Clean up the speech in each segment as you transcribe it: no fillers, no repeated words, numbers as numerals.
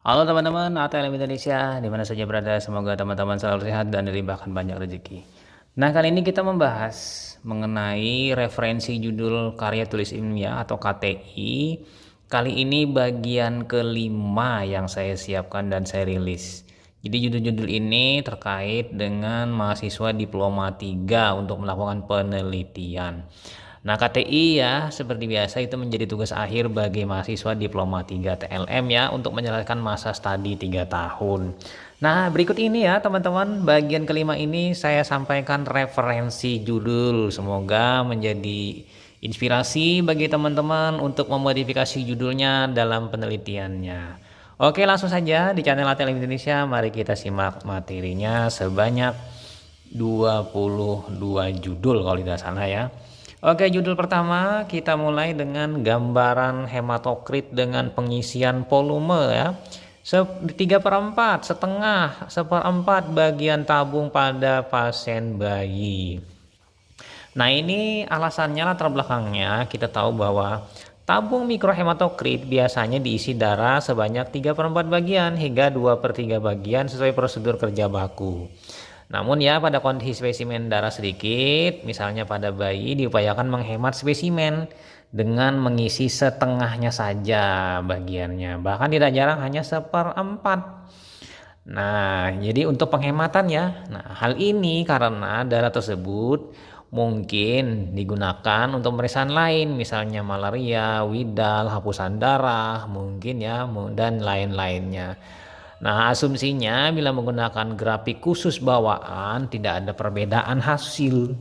Halo teman-teman, ATLM Indonesia, di mana saja berada, semoga teman-teman selalu sehat dan dilimpahkan banyak rezeki. Nah, kali ini kita membahas mengenai referensi judul karya tulis ilmiah atau KTI. Kali ini bagian kelima yang saya siapkan dan saya rilis. Jadi judul-judul ini terkait dengan mahasiswa diploma 3 untuk melakukan penelitian. Nah, KTI ya seperti biasa itu menjadi tugas akhir bagi mahasiswa diploma 3 TLM ya untuk menyelesaikan masa studi 3 tahun. Nah, berikut ini ya teman-teman, bagian kelima ini saya sampaikan referensi judul. Semoga menjadi inspirasi bagi teman-teman untuk memodifikasi judulnya dalam penelitiannya. Oke, langsung saja di channel ATLM Indonesia, mari kita simak materinya sebanyak 22 judul kalau tidak salah ya. Oke, judul pertama kita mulai dengan gambaran hematokrit dengan pengisian volume ya. 3/4, setengah, 1/4 bagian tabung pada pasien bayi. Nah, ini alasannya latar belakangnya kita tahu bahwa tabung mikrohematokrit biasanya diisi darah sebanyak 3/4 bagian hingga 2/3 bagian sesuai prosedur kerja baku. Namun ya pada kondisi spesimen darah sedikit, misalnya pada bayi, diupayakan menghemat spesimen dengan mengisi setengahnya saja bagiannya. Bahkan tidak jarang hanya 1/4. Nah, jadi untuk penghematan ya. Nah, hal ini karena darah tersebut mungkin digunakan untuk pemeriksaan lain, misalnya malaria, widal, hapusan darah, mungkin ya, dan lain-lainnya. Nah, asumsinya bila menggunakan grafik khusus bawaan tidak ada perbedaan hasil.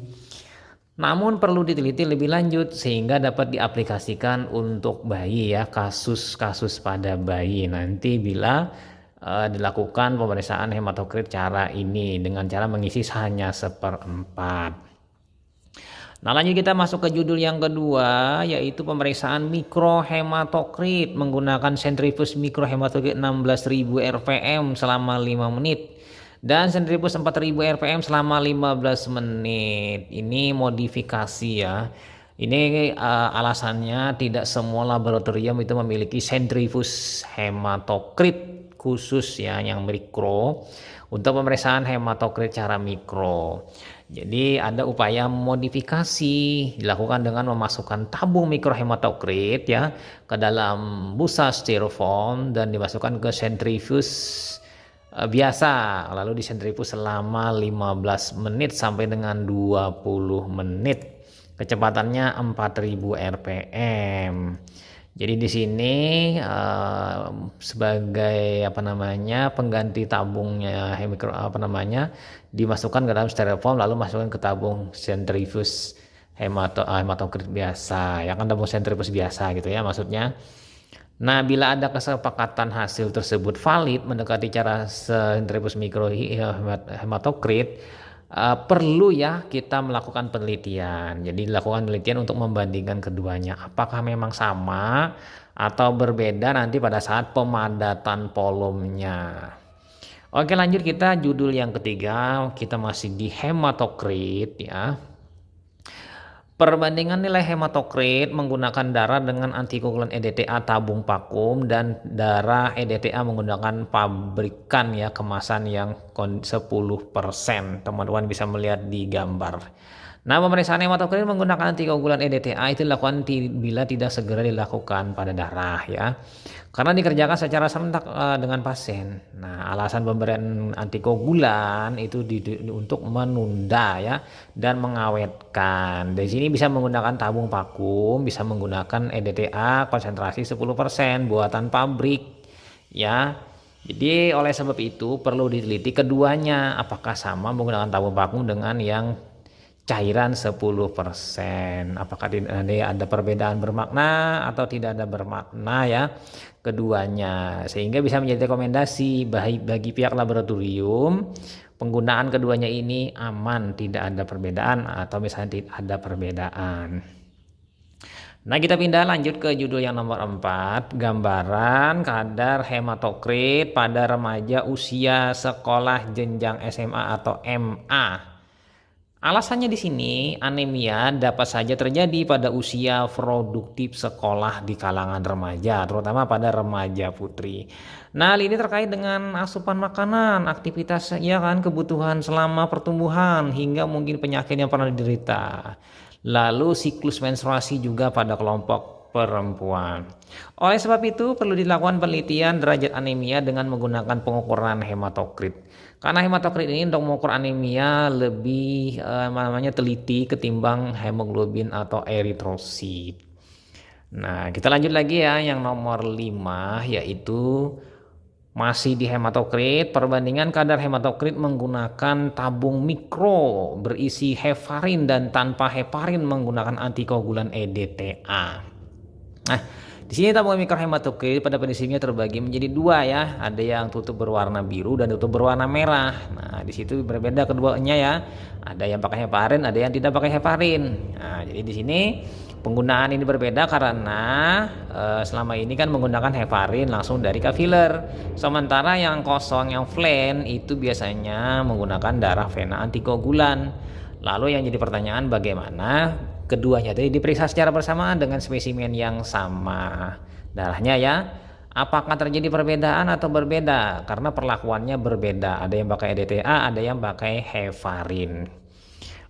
Namun perlu diteliti lebih lanjut sehingga dapat diaplikasikan untuk bayi ya, kasus-kasus pada bayi nanti bila dilakukan pemeriksaan hematokrit cara ini dengan cara mengisi hanya 1/4. Nah, lanjut kita masuk ke judul yang kedua, yaitu pemeriksaan mikrohematokrit menggunakan sentrifus mikrohematokrit 16.000 rpm selama 5 menit dan sentrifus 4.000 rpm selama 15 menit. Ini modifikasi ya. Ini alasannya tidak semua laboratorium itu memiliki sentrifus hematokrit khusus ya yang mikro untuk pemeriksaan hematokrit cara mikro. Jadi ada upaya modifikasi dilakukan dengan memasukkan tabung mikrohematokrit ya ke dalam busa styrofoam dan dimasukkan ke sentrifus biasa, lalu disentrifus selama 15 menit sampai dengan 20 menit. Kecepatannya 4.000 rpm. Jadi di sini sebagai pengganti tabungnya dimasukkan ke dalam styrofoam lalu masukkan ke tabung sentrifus hematokrit biasa ya kan, tabung sentrifus biasa gitu ya maksudnya. Nah, bila ada kesepakatan hasil tersebut valid mendekati cara sentrifus mikrohematokrit, perlu ya kita melakukan penelitian. Jadi dilakukan penelitian untuk membandingkan keduanya. Apakah memang sama atau berbeda nanti pada saat pemadatan volumenya. Oke, lanjut kita judul yang ketiga. Kita masih di hematokrit ya. Perbandingan nilai hematokrit menggunakan darah dengan antikoagulan EDTA tabung vakum dan darah EDTA menggunakan pabrikan ya, kemasan yang 10%. Teman-teman bisa melihat di gambar. Nah, pemeriksaan hematokrit menggunakan antikoagulan EDTA itu dilakukan bila tidak segera dilakukan pada darah ya. Karena dikerjakan secara serentak dengan pasien. Nah, alasan pemberian antikoagulan itu untuk menunda ya dan mengawetkan. Di sini bisa menggunakan tabung vakum, bisa menggunakan EDTA konsentrasi 10% buatan pabrik ya. Jadi oleh sebab itu perlu diteliti keduanya apakah sama menggunakan tabung vakum dengan yang cairan 10%. Apakah ada perbedaan bermakna atau tidak ada bermakna ya keduanya, sehingga bisa menjadi rekomendasi bagi pihak laboratorium penggunaan keduanya ini aman, tidak ada perbedaan atau misalnya tidak ada perbedaan. Nah, kita pindah lanjut ke judul yang nomor 4, gambaran kadar hematokrit pada remaja usia sekolah jenjang SMA atau MA. Alasannya di sini anemia dapat saja terjadi pada usia produktif sekolah di kalangan remaja, terutama pada remaja putri. Nah, hal ini terkait dengan asupan makanan, aktivitas ya kan, kebutuhan selama pertumbuhan hingga mungkin penyakit yang pernah diderita. Lalu siklus menstruasi juga pada kelompok perempuan. Oleh sebab itu perlu dilakukan penelitian derajat anemia dengan menggunakan pengukuran hematokrit. Karena hematokrit ini untuk mengukur anemia lebih teliti ketimbang hemoglobin atau eritrosit. Nah, kita lanjut lagi ya yang nomor 5 yaitu masih di hematokrit, perbandingan kadar hematokrit menggunakan tabung mikro berisi heparin dan tanpa heparin menggunakan antikoagulan EDTA. Nah, di sini tabung mikrohematokrit pada prinsipnya terbagi menjadi dua ya. Ada yang tutup berwarna biru dan tutup berwarna merah. Nah, di situ berbeda keduanya ya. Ada yang pakai heparin, ada yang tidak pakai heparin. Nah, jadi di sini penggunaan ini berbeda karena selama ini kan menggunakan heparin langsung dari kafiler. Sementara yang kosong, yang plain itu biasanya menggunakan darah vena antikoagulan. Lalu yang jadi pertanyaan bagaimana keduanya tadi diperiksa secara bersamaan dengan spesimen yang sama darahnya ya, apakah terjadi perbedaan atau berbeda karena perlakuannya berbeda, ada yang pakai EDTA, ada yang pakai heparin.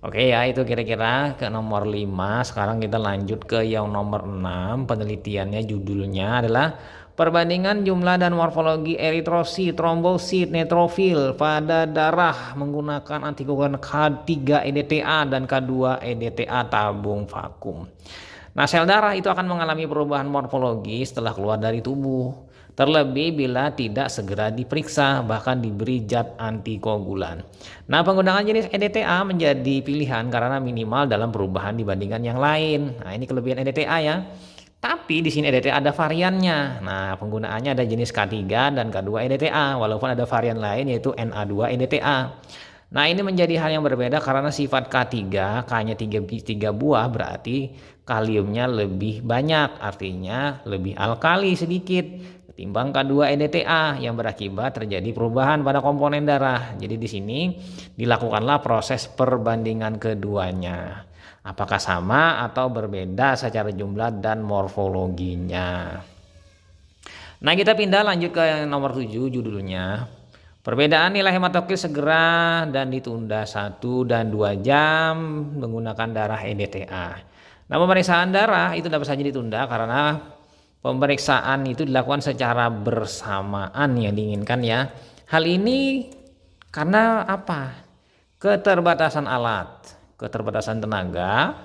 Oke ya, itu kira-kira ke nomor 5. Sekarang kita lanjut ke yang nomor 6. Penelitiannya judulnya adalah perbandingan jumlah dan morfologi eritrosit, trombosit, neutrofil pada darah menggunakan antikoagulan K3 EDTA dan K2 EDTA tabung vakum. Nah, sel darah itu akan mengalami perubahan morfologi setelah keluar dari tubuh. Terlebih bila tidak segera diperiksa, bahkan diberi zat antikoagulan. Nah, penggunaan jenis EDTA menjadi pilihan karena minimal dalam perubahan dibandingkan yang lain. Nah, ini kelebihan EDTA ya. Tapi di sini EDTA ada variannya. Nah, penggunaannya ada jenis K3 dan K2 EDTA, walaupun ada varian lain yaitu Na2 EDTA. Nah, ini menjadi hal yang berbeda karena sifat K3, K-nya 3 buah berarti kaliumnya lebih banyak, artinya lebih alkali sedikit ketimbang K2 EDTA yang berakibat terjadi perubahan pada komponen darah. Jadi di sini dilakukanlah proses perbandingan keduanya. Apakah sama atau berbeda secara jumlah dan morfologinya. Nah, kita pindah lanjut ke nomor 7 judulnya. Perbedaan nilai hematokrit segera dan ditunda 1 dan 2 jam menggunakan darah EDTA. Nah, pemeriksaan darah itu dapat saja ditunda karena pemeriksaan itu dilakukan secara bersamaan yang diinginkan ya. Hal ini karena apa? Keterbatasan alat, keterbatasan tenaga,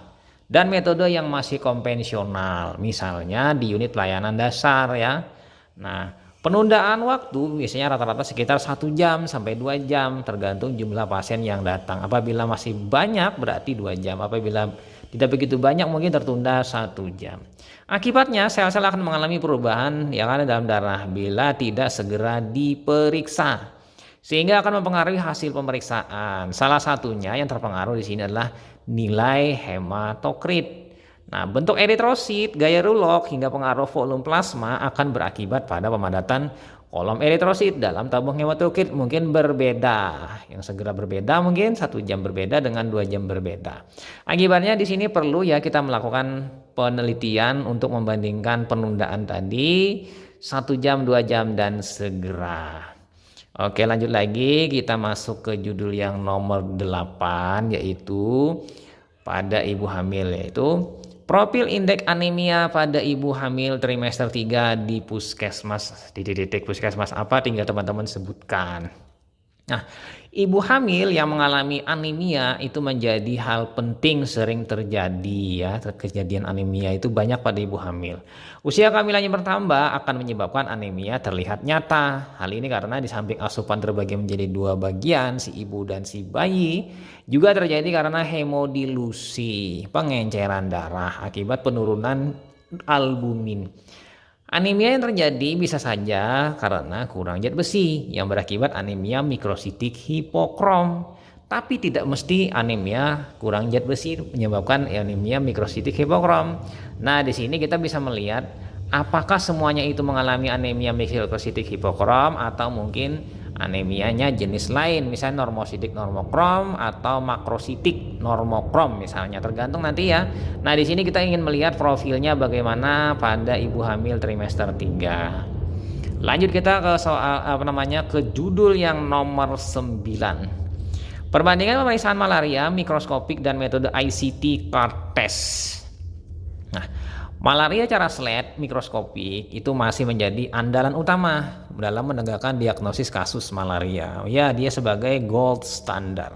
dan metode yang masih konvensional, misalnya di unit pelayanan dasar ya. Nah, penundaan waktu biasanya rata-rata sekitar 1 jam sampai 2 jam tergantung jumlah pasien yang datang. Apabila masih banyak berarti 2 jam, apabila tidak begitu banyak mungkin tertunda 1 jam. Akibatnya sel-sel akan mengalami perubahan yang ada dalam darah bila tidak segera diperiksa, sehingga akan mempengaruhi hasil pemeriksaan. Salah satunya yang terpengaruh di sini adalah nilai hematokrit. Nah, bentuk eritrosit, gaya Rullock hingga pengaruh volume plasma akan berakibat pada pemadatan kolom eritrosit dalam tabung hematokrit mungkin berbeda. Yang segera berbeda mungkin 1 jam berbeda dengan 2 jam berbeda. Akibatnya di sini perlu ya kita melakukan penelitian untuk membandingkan penundaan tadi 1 jam, 2 jam dan segera. Oke, lanjut lagi kita masuk ke judul yang nomor 8 yaitu pada ibu hamil, yaitu profil indeks anemia pada ibu hamil trimester 3 di puskesmas. Di titik puskesmas apa tinggal teman-teman sebutkan. Nah, ibu hamil yang mengalami anemia itu menjadi hal penting sering terjadi ya. Kejadian anemia itu banyak pada ibu hamil. Usia kehamilannya bertambah akan menyebabkan anemia terlihat nyata. Hal ini karena di samping asupan terbagi menjadi 2 bagian, si ibu dan si bayi, juga terjadi karena hemodilusi, pengenceran darah akibat penurunan albumin. Anemia yang terjadi bisa saja karena kurang zat besi yang berakibat anemia mikrositik hipokrom. Tapi tidak mesti anemia kurang zat besi menyebabkan anemia mikrositik hipokrom. Nah, di sini kita bisa melihat apakah semuanya itu mengalami anemia mikrositik hipokrom atau mungkin Anemianya jenis lain, misalnya normositik normokrom atau makrositik normokrom misalnya, tergantung nanti ya. Nah, di sini kita ingin melihat profilnya bagaimana pada ibu hamil trimester 3. Lanjut kita ke soal ke judul yang nomor 9. Perbandingan pemeriksaan malaria mikroskopik dan metode ICT card test. Nah, malaria cara SLED mikroskopik itu masih menjadi andalan utama dalam menegakkan diagnosis kasus malaria. Ya, dia sebagai gold standard.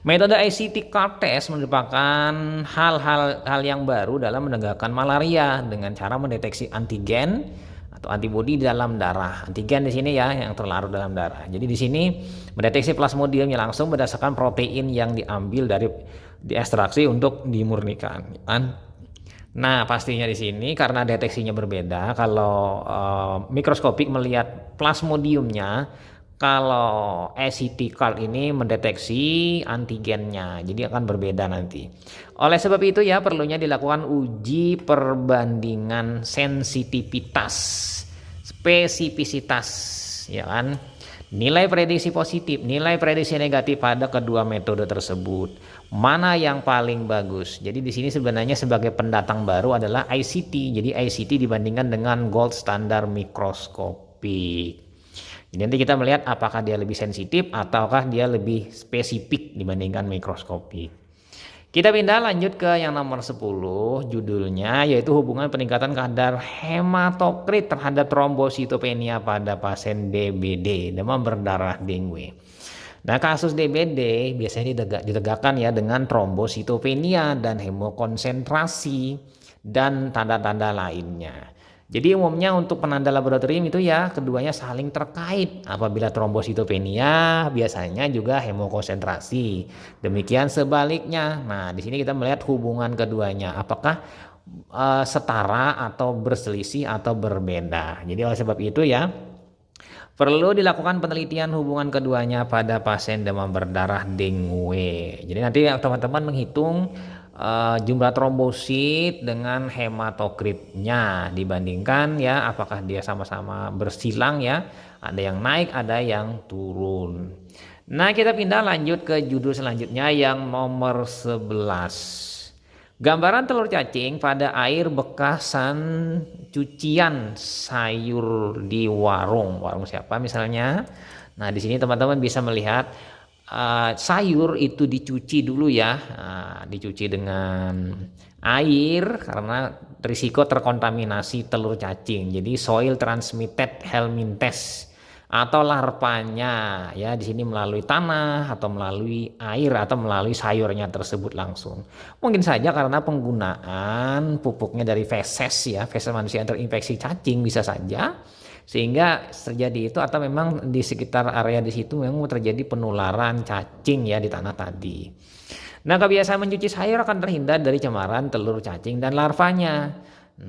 Metode ICT card test merupakan hal yang baru dalam menegakkan malaria dengan cara mendeteksi antigen atau antibodi di dalam darah. Antigen di sini ya yang terlarut dalam darah. Jadi di sini mendeteksi plasmodiumnya langsung berdasarkan protein yang diambil dari diekstraksi untuk dimurnikan. Nah, pastinya di sini karena deteksinya berbeda. Kalau mikroskopik melihat plasmodiumnya, kalau ICT card ini mendeteksi antigennya, jadi akan berbeda nanti. Oleh sebab itu ya perlunya dilakukan uji perbandingan sensitivitas, spesifisitas, ya kan? Nilai prediksi positif, nilai prediksi negatif pada kedua metode tersebut. Mana yang paling bagus? Jadi di sini sebenarnya sebagai pendatang baru adalah ICT. Jadi ICT dibandingkan dengan gold standar mikroskopik. Jadi nanti kita melihat apakah dia lebih sensitif ataukah dia lebih spesifik dibandingkan mikroskopik. Kita pindah lanjut ke yang nomor 10, judulnya yaitu hubungan peningkatan kadar hematokrit terhadap trombositopenia pada pasien DBD, demam berdarah dengue. Nah, kasus DBD biasanya ditegakkan ya dengan trombositopenia dan hemokonsentrasi dan tanda-tanda lainnya. Jadi umumnya untuk penanda laboratorium itu ya keduanya saling terkait. Apabila trombositopenia biasanya juga hemokonsentrasi. Demikian sebaliknya. Nah, di sini kita melihat hubungan keduanya. Apakah setara atau berselisih atau berbeda. Jadi oleh sebab itu ya perlu dilakukan penelitian hubungan keduanya pada pasien demam berdarah dengue. Jadi nanti teman-teman menghitung jumlah trombosit dengan hematokritnya dibandingkan ya apakah dia sama-sama bersilang ya, ada yang naik ada yang turun. Nah, kita pindah lanjut ke judul selanjutnya yang nomor 11. Gambaran telur cacing pada air bekasan cucian sayur di warung siapa misalnya. Nah, di sini teman-teman bisa melihat sayur itu dicuci dulu ya, dicuci dengan air karena risiko terkontaminasi telur cacing. Jadi soil transmitted helminthes atau larvanya ya di sini melalui tanah atau melalui air atau melalui sayurnya tersebut langsung. Mungkin saja karena penggunaan pupuknya dari feses ya, feses manusia yang terinfeksi cacing bisa saja. Sehingga terjadi itu atau memang di sekitar area di situ memang terjadi penularan cacing ya di tanah tadi. Nah, kebiasaan mencuci sayur akan terhindar dari cemaran telur cacing dan larvanya.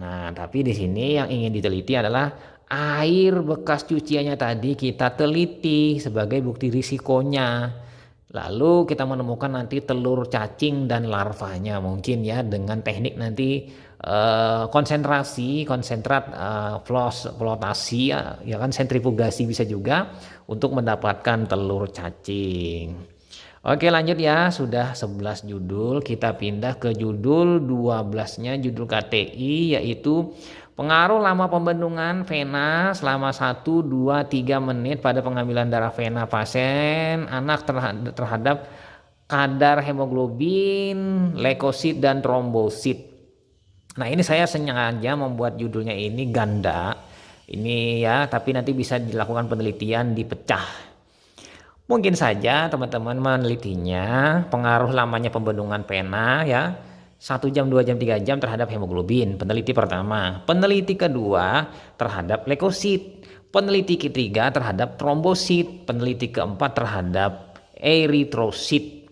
Nah, tapi di sini yang ingin diteliti adalah air bekas cuciannya tadi kita teliti sebagai bukti risikonya. Lalu kita menemukan nanti telur cacing dan larvanya mungkin ya dengan teknik nanti konsentrat flotasi ya kan sentrifugasi bisa juga untuk mendapatkan telur cacing. Oke, lanjut ya, sudah 11 judul, kita pindah ke judul 12-nya, judul KTI yaitu pengaruh lama pembendungan vena selama 1, 2, 3 menit pada pengambilan darah vena pasien anak terhadap kadar hemoglobin, leukosit dan trombosit. Nah, ini saya sengaja membuat judulnya ini ganda. Ini ya, tapi nanti bisa dilakukan penelitian dipecah. Mungkin saja teman-teman menelitinya pengaruh lamanya pembendungan vena ya. 1 jam, 2 jam, 3 jam terhadap hemoglobin. Peneliti pertama. Peneliti kedua terhadap leukosit. Peneliti ketiga terhadap trombosit. Peneliti keempat terhadap eritrosit.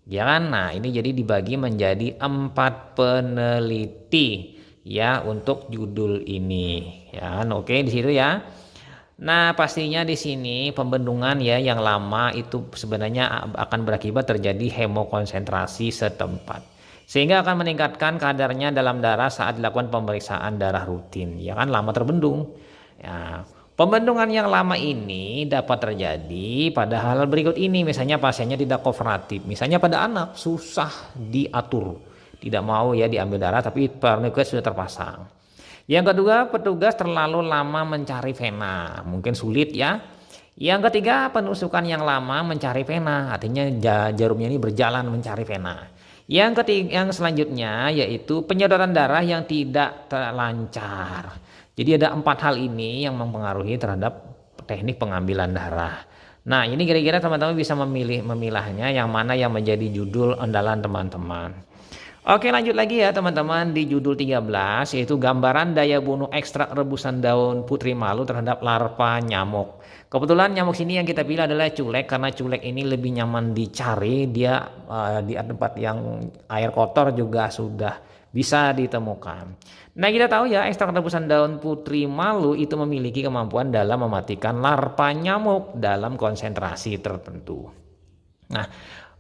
Ya kan? Nah, ini jadi dibagi menjadi 4 peneliti ya untuk judul ini. Ya kan? Oke, di situ ya. Nah, pastinya di sini pembendungan ya yang lama itu sebenarnya akan berakibat terjadi hemokonsentrasi setempat. Sehingga akan meningkatkan kadarnya dalam darah saat dilakukan pemeriksaan darah rutin. Ya kan, lama terbendung. Ya, Pembendungan yang lama ini dapat terjadi pada hal berikut ini, misalnya pasiennya tidak kooperatif, misalnya pada anak susah diatur, tidak mau ya diambil darah tapi tourniquet sudah terpasang. Yang kedua, petugas terlalu lama mencari vena, mungkin sulit ya. Yang ketiga, penusukan yang lama mencari vena, artinya jarumnya ini berjalan mencari vena. Yang selanjutnya yaitu penyedotan darah yang tidak lancar. Jadi ada 4 hal ini yang mempengaruhi terhadap teknik pengambilan darah. Nah, ini kira-kira teman-teman bisa memilahnya yang mana yang menjadi judul andalan teman-teman. Oke, lanjut lagi ya teman-teman di judul 13 yaitu gambaran daya bunuh ekstrak rebusan daun putri malu terhadap larva nyamuk. Kebetulan nyamuk sini yang kita pilih adalah culek karena culek ini lebih nyaman dicari, dia di tempat yang air kotor juga sudah bisa ditemukan. Nah, kita tahu ya ekstrak rebusan daun putri malu itu memiliki kemampuan dalam mematikan larva nyamuk dalam konsentrasi tertentu. Nah,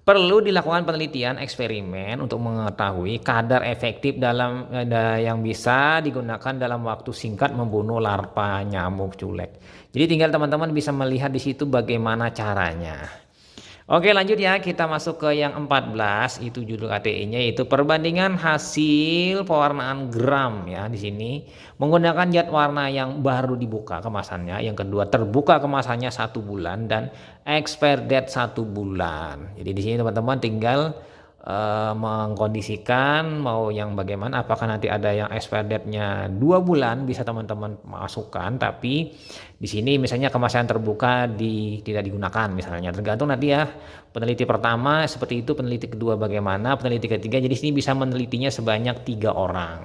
perlu dilakukan penelitian eksperimen untuk mengetahui kadar efektif dalam yang bisa digunakan dalam waktu singkat membunuh larva nyamuk culek. Jadi tinggal teman-teman bisa melihat di situ bagaimana caranya. Oke, lanjut ya, kita masuk ke yang 14, itu judul KTI-nya yaitu perbandingan hasil pewarnaan gram ya di sini menggunakan zat warna yang baru dibuka kemasannya, yang kedua terbuka kemasannya 1 bulan dan expired date 1 bulan. Jadi di sini teman-teman tinggal mengkondisikan mau yang bagaimana, apakah nanti ada yang expired date-nya 2 bulan bisa teman-teman masukkan, tapi di sini misalnya kemasan terbuka tidak digunakan misalnya, tergantung nanti ya peneliti pertama seperti itu, peneliti kedua bagaimana, peneliti ketiga, jadi sini bisa menelitinya sebanyak 3 orang.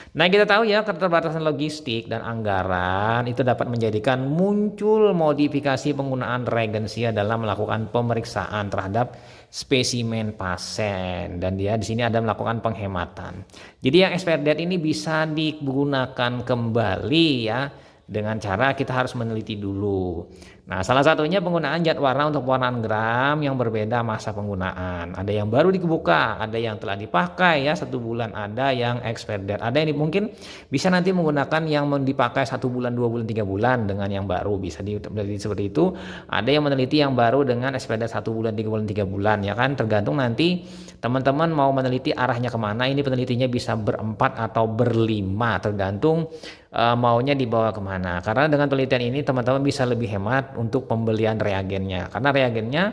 Nah, kita tahu ya keterbatasan logistik dan anggaran itu dapat menjadikan muncul modifikasi penggunaan reagensia dalam melakukan pemeriksaan terhadap spesimen pasien, dan dia di sini ada melakukan penghematan. Jadi yang expired date ini bisa digunakan kembali ya dengan cara kita harus meneliti dulu. Nah, salah satunya penggunaan zat warna untuk pewarnaan gram yang berbeda masa penggunaan. Ada yang baru dibuka, ada yang telah dipakai ya 1 bulan, ada yang expired date. Ada yang mungkin bisa nanti menggunakan yang dipakai 1 bulan, 2 bulan, 3 bulan dengan yang baru, bisa diteliti seperti itu. Ada yang meneliti yang baru dengan expired date 1 bulan, 3 bulan, 3 bulan ya kan, tergantung nanti teman-teman mau meneliti arahnya kemana. Ini penelitinya bisa berempat atau berlima, tergantung maunya dibawa kemana. Karena dengan penelitian ini teman-teman bisa lebih hemat untuk pembelian reagennya, karena reagennya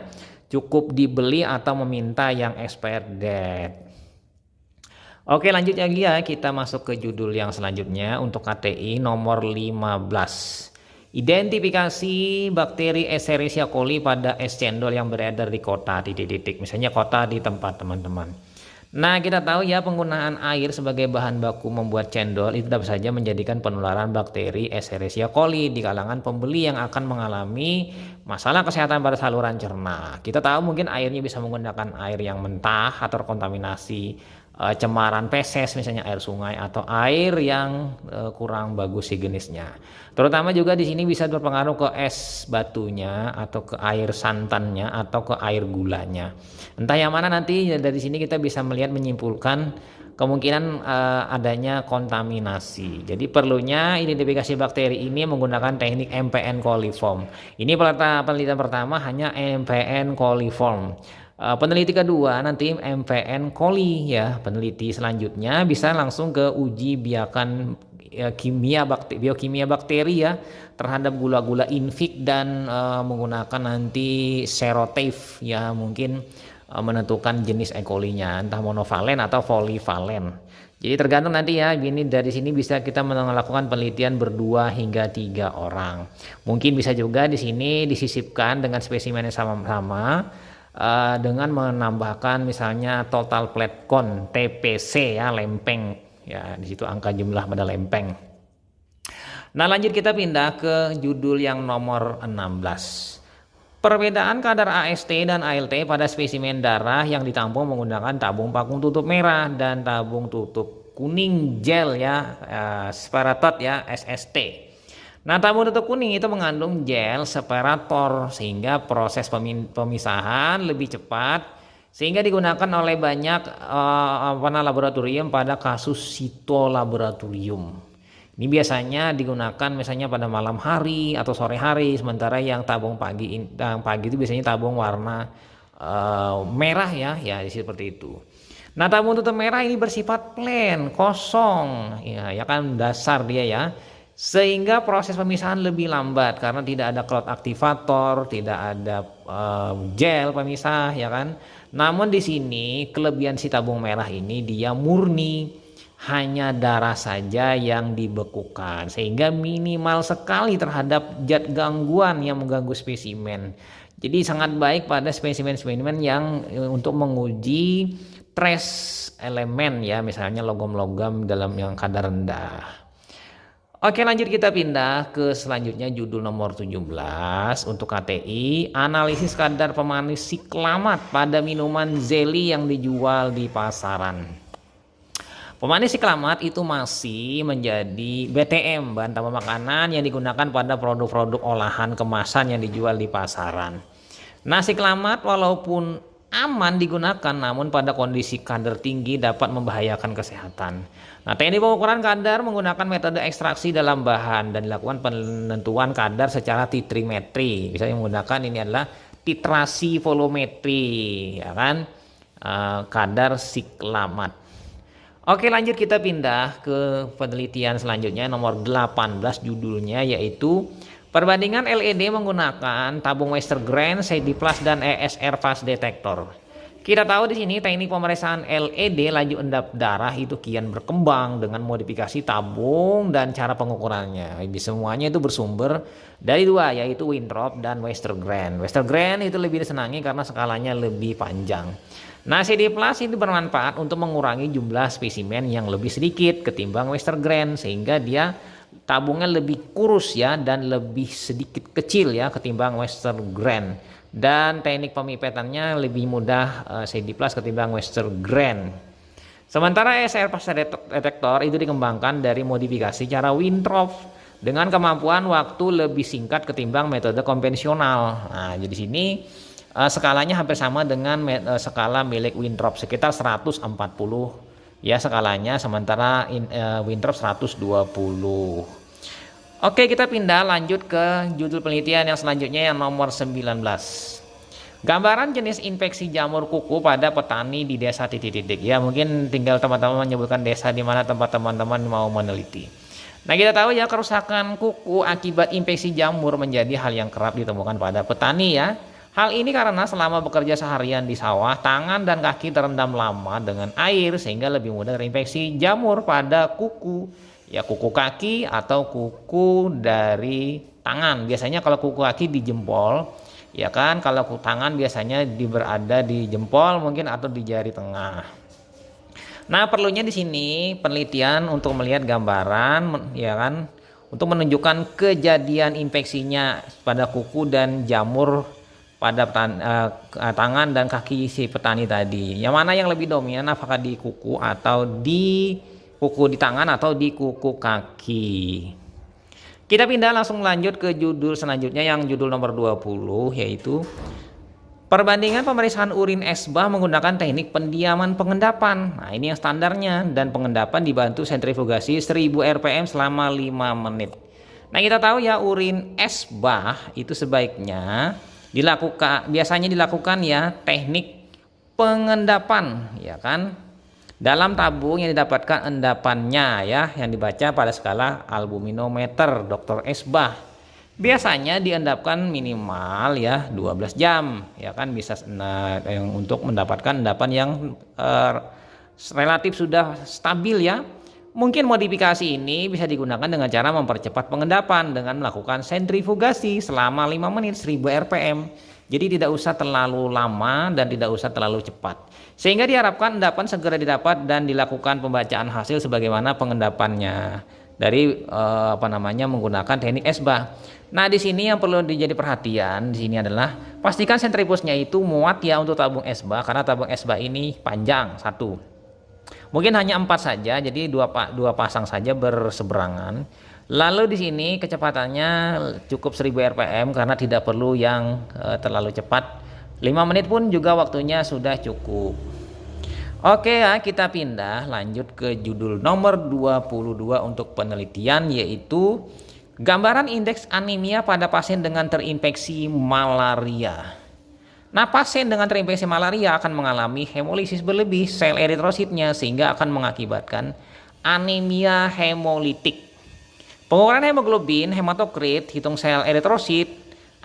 cukup dibeli atau meminta yang expired date. Oke, lanjut lagi ya, kita masuk ke judul yang selanjutnya untuk KTI nomor 15. Identifikasi bakteri Escherichia coli pada es cendol yang beredar di kota titik-titik, misalnya kota di tempat teman-teman. Nah, kita tahu ya penggunaan air sebagai bahan baku membuat cendol itu dapat saja menjadikan penularan bakteri Escherichia coli di kalangan pembeli yang akan mengalami masalah kesehatan pada saluran cerna. Kita tahu mungkin airnya bisa menggunakan air yang mentah atau terkontaminasi cemaran feses, misalnya air sungai atau air yang kurang bagus higienisnya. Terutama juga di sini bisa berpengaruh ke es batunya atau ke air santannya atau ke air gulanya. Entah yang mana nanti dari sini kita bisa melihat menyimpulkan kemungkinan adanya kontaminasi. Jadi perlunya identifikasi bakteri ini menggunakan teknik MPN coliform. Ini penelitian pertama hanya MPN coliform. Peneliti kedua nanti MPN coli ya. Peneliti selanjutnya bisa langsung ke uji biakan biokimia bakteri ya terhadap gula-gula invik dan menggunakan nanti serotype ya, mungkin menentukan jenis E. coli-nya entah monovalen atau polivalen. Jadi tergantung nanti ya, ini dari sini bisa kita melakukan penelitian 2 hingga 3 orang. Mungkin bisa juga di sini disisipkan dengan spesimen yang sama-sama dengan menambahkan misalnya total plate count TPC ya, lempeng ya, di situ angka jumlah pada lempeng. Nah, lanjut kita pindah ke judul yang nomor 16. Perbedaan kadar AST dan ALT pada spesimen darah yang ditampung menggunakan tabung vakum tutup merah dan tabung tutup kuning gel ya, separator ya, SST. Nah, tabung tutup kuning itu mengandung gel separator sehingga proses pemisahan lebih cepat, sehingga digunakan oleh banyak laboratorium pada kasus sitolaboratorium. Ini biasanya digunakan misalnya pada malam hari atau sore hari, sementara yang tabung pagi itu biasanya tabung warna merah ya seperti itu. Nah, tabung tutup merah ini bersifat plain, kosong, ya kan dasar dia ya. Sehingga proses pemisahan lebih lambat karena tidak ada cloud aktivator, tidak ada gel pemisah ya kan. Namun di sini kelebihan si tabung merah ini dia murni, hanya darah saja yang dibekukan sehingga minimal sekali terhadap zat gangguan yang mengganggu spesimen. Jadi sangat baik pada spesimen-spesimen yang untuk menguji trace elemen ya, misalnya logam-logam dalam yang kadar rendah. Oke, lanjut kita pindah ke selanjutnya, judul nomor 17 untuk KTI, analisis kadar pemanis siklamat pada minuman zeli yang dijual di pasaran. Pemanis siklamat itu masih menjadi BTM, bahan tambah makanan yang digunakan pada produk-produk olahan kemasan yang dijual di pasaran. Nah, siklamat walaupun aman digunakan, namun pada kondisi kadar tinggi dapat membahayakan kesehatan. Nah, teknik pengukuran kadar menggunakan metode ekstraksi dalam bahan dan dilakukan penentuan kadar secara titrimetri. Bisa menggunakan ini adalah titrasi volumetri, ya kan, kadar siklamat. Oke, lanjut kita pindah ke penelitian selanjutnya nomor 18, judulnya yaitu perbandingan LED menggunakan tabung Westergren, CD Plus dan ESR fast detector. Kita tahu di sini teknik pemeriksaan LED laju endap darah itu kian berkembang dengan modifikasi tabung dan cara pengukurannya. Semuanya itu bersumber dari dua, yaitu Winthrop dan Westergren. Westergren itu lebih disenangi karena skalanya lebih panjang. Nah, CD Plus itu bermanfaat untuk mengurangi jumlah spesimen yang lebih sedikit ketimbang Westergren sehingga dia tabungnya lebih kurus ya dan lebih sedikit kecil ya ketimbang Westergren. Dan teknik pemipetannya lebih mudah CD Plus ketimbang Westergren. Sementara ESR fast detector itu dikembangkan dari modifikasi cara Winthrop dengan kemampuan waktu lebih singkat ketimbang metode konvensional. Nah, jadi sini skalanya hampir sama dengan skala milik Winthrop, sekitar 140 ya skalanya, sementara Winthrop 120. Oke, kita pindah lanjut ke judul penelitian yang selanjutnya yang nomor 19. Gambaran jenis infeksi jamur kuku pada petani di desa titik-titik. Ya, mungkin tinggal teman-teman menyebutkan desa di mana tempat teman-teman mau meneliti. Nah, kita tahu ya kerusakan kuku akibat infeksi jamur menjadi hal yang kerap ditemukan pada petani ya. Hal ini karena selama bekerja seharian di sawah, tangan dan kaki terendam lama dengan air sehingga lebih mudah terinfeksi jamur pada kuku. Ya, kuku kaki atau kuku dari tangan. Biasanya kalau kuku kaki di jempol, ya kan. Kalau kuku tangan biasanya berada di jempol mungkin atau di jari tengah. Nah, perlunya di sini penelitian untuk melihat gambaran, ya kan, untuk menunjukkan kejadian infeksinya pada kuku dan jamur pada tangan dan kaki si petani tadi. Yang mana yang lebih dominan, apakah di kuku atau di kuku di tangan atau di kuku kaki. Kita pindah langsung lanjut ke judul selanjutnya yang judul nomor 20 yaitu perbandingan pemeriksaan urin esbah menggunakan teknik pendiaman pengendapan. Nah, ini yang standarnya dan pengendapan dibantu sentrifugasi 1000 rpm selama 5 menit. Nah, kita tahu ya urin esbah itu sebaiknya biasanya dilakukan ya teknik pengendapan ya kan. Dalam tabung yang didapatkan endapannya ya yang dibaca pada skala albuminometer Dr. Esbah. Biasanya diendapkan minimal ya 12 jam ya kan, bisa untuk mendapatkan endapan yang relatif sudah stabil ya. Mungkin modifikasi ini bisa digunakan dengan cara mempercepat pengendapan dengan melakukan sentrifugasi selama 5 menit 1000 rpm. Jadi tidak usah terlalu lama dan tidak usah terlalu cepat. Sehingga diharapkan endapan segera didapat dan dilakukan pembacaan hasil sebagaimana pengendapannya dari menggunakan teknik esbah. Nah, di sini yang perlu dijadi perhatian di sini adalah pastikan sentrifusnya itu muat ya untuk tabung esbah karena tabung esbah ini panjang satu. Mungkin hanya 4 saja, jadi dua pasang saja berseberangan. Lalu di sini kecepatannya cukup 1000 rpm karena tidak perlu yang terlalu cepat. 5 menit pun juga waktunya sudah cukup. Oke ya, kita pindah lanjut ke judul nomor 22 untuk penelitian, yaitu gambaran indeks anemia pada pasien dengan terinfeksi malaria. Nah, pasien dengan terinfeksi malaria akan mengalami hemolisis berlebih sel eritrositnya sehingga akan mengakibatkan anemia hemolitik. Pengukuran hemoglobin hematokrit hitung sel eritrosit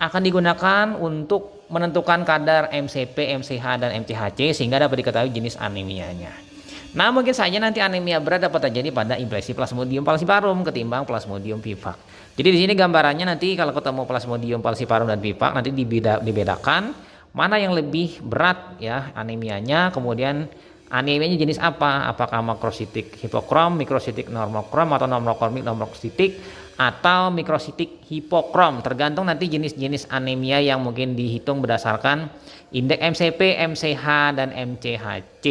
akan digunakan untuk menentukan kadar MCP, MCH, dan MCHC sehingga dapat diketahui jenis anemianya. Nah, mungkin saja nanti anemia berat dapat terjadi pada infeksi Plasmodium falciparum ketimbang Plasmodium vivax. Jadi di sini gambarannya nanti kalau ketemu Plasmodium falciparum dan vivax nanti dibedakan mana yang lebih berat ya anemianya, kemudian anemianya jenis apa, apakah makrositik hipokrom, mikrositik normokrom, atau normokromic normositik, atau mikrositik hipokrom, tergantung nanti jenis-jenis anemia yang mungkin dihitung berdasarkan indeks MCP, MCH, dan MCHC.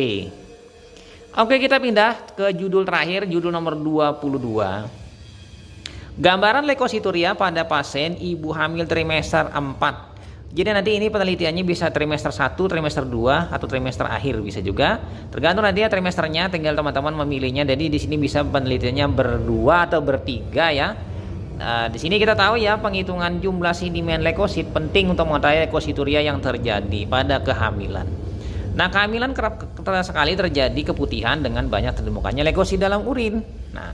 Oke, kita pindah ke judul terakhir, judul nomor 22. Gambaran leukosituria pada pasien ibu hamil trimester 4. Jadi nanti ini penelitiannya bisa trimester 1, trimester 2, atau trimester akhir bisa juga. Tergantung nanti ya trimesternya, tinggal teman-teman memilihnya. Jadi di sini bisa penelitiannya berdua atau bertiga ya. Di sini kita tahu ya penghitungan jumlah sedimen leukosit penting untuk mengetahui leukosituria yang terjadi pada kehamilan. Nah, kehamilan kerap sekali terjadi keputihan dengan banyak ditemukannya leukosit dalam urin. Nah,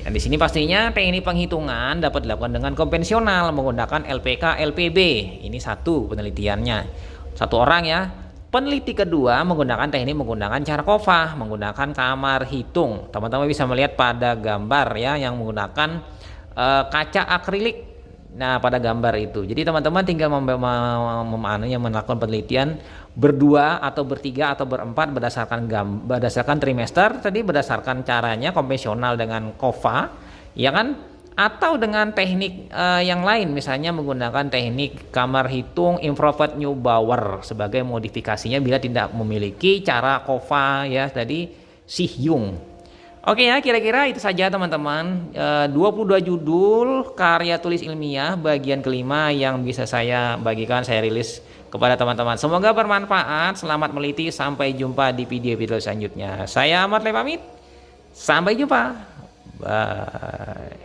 di sini pastinya teknik penghitungan dapat dilakukan dengan konvensional menggunakan LPK, LPB. Ini satu penelitiannya. Satu orang ya. Peneliti kedua menggunakan Charkova, menggunakan kamar hitung. Teman-teman bisa melihat pada gambar ya yang menggunakan kaca akrilik. Nah, pada gambar itu. Jadi teman-teman tinggal melakukan penelitian berdua atau bertiga atau berempat berdasarkan trimester, tadi berdasarkan caranya konvensional dengan KOVA ya kan, atau dengan teknik yang lain, misalnya menggunakan teknik kamar hitung infrared Neubauer sebagai modifikasinya bila tidak memiliki cara KOVA ya tadi Sihyung. Oke ya, kira-kira itu saja teman-teman, 22 judul karya tulis ilmiah bagian kelima yang bisa saya bagikan, saya rilis kepada teman-teman. Semoga bermanfaat, selamat meliti, sampai jumpa di video-video selanjutnya. Saya Ahmad Le pamit, sampai jumpa, bye.